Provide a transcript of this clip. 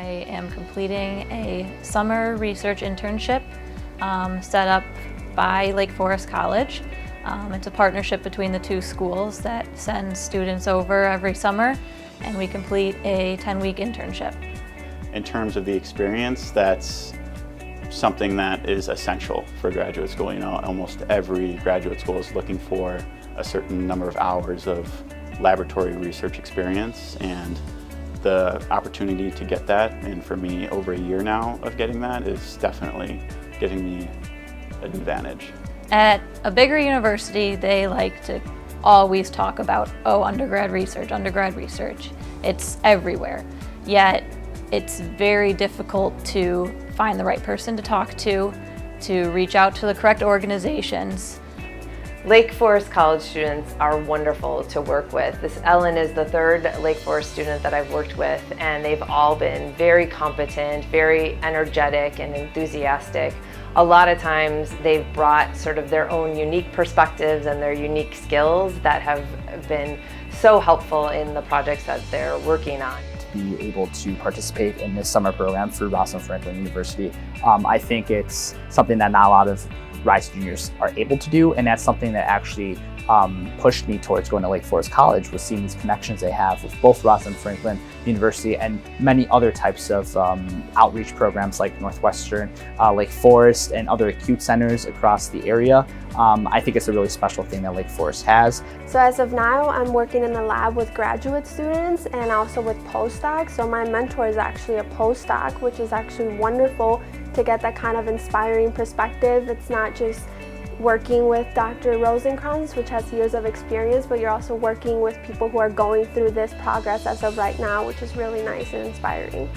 I am completing a summer research internship set up by Lake Forest College. It's a partnership between the two schools that sends students over every summer, and we complete a 10-week internship. In terms of the experience, that's something that is essential for graduate school. You know, almost every graduate school is looking for a certain number of hours of laboratory research experience, and the opportunity to get that, and for me over a year now of getting that, is definitely giving me an advantage. At a bigger university, they like to always talk about, oh, undergrad research, undergrad research. It's everywhere. Yet it's very difficult to find the right person to talk to reach out to the correct organizations. Lake Forest College students are wonderful to work with. Ellen is the third Lake Forest student that I've worked with, and they've all been very competent, very energetic and enthusiastic. A lot of times they've brought sort of their own unique perspectives and their unique skills that have been so helpful in the projects that they're working on. To be able to participate in this summer program through Rosalind Franklin University, I think it's something that not a lot of Rise juniors are able to do, and that's something that actually pushed me towards going to Lake Forest College, was seeing these connections they have with both Rosalind Franklin University and many other types of outreach programs like Northwestern, Lake Forest, and other acute centers across the area. I think it's a really special thing that Lake Forest has. So as of now, I'm working in the lab with graduate students and also with postdocs. So my mentor is actually a postdoc, which is actually wonderful to get that kind of inspiring perspective. It's not just working with Dr. Rosenkranz, which has years of experience, but you're also working with people who are going through this progress as of right now, which is really nice and inspiring.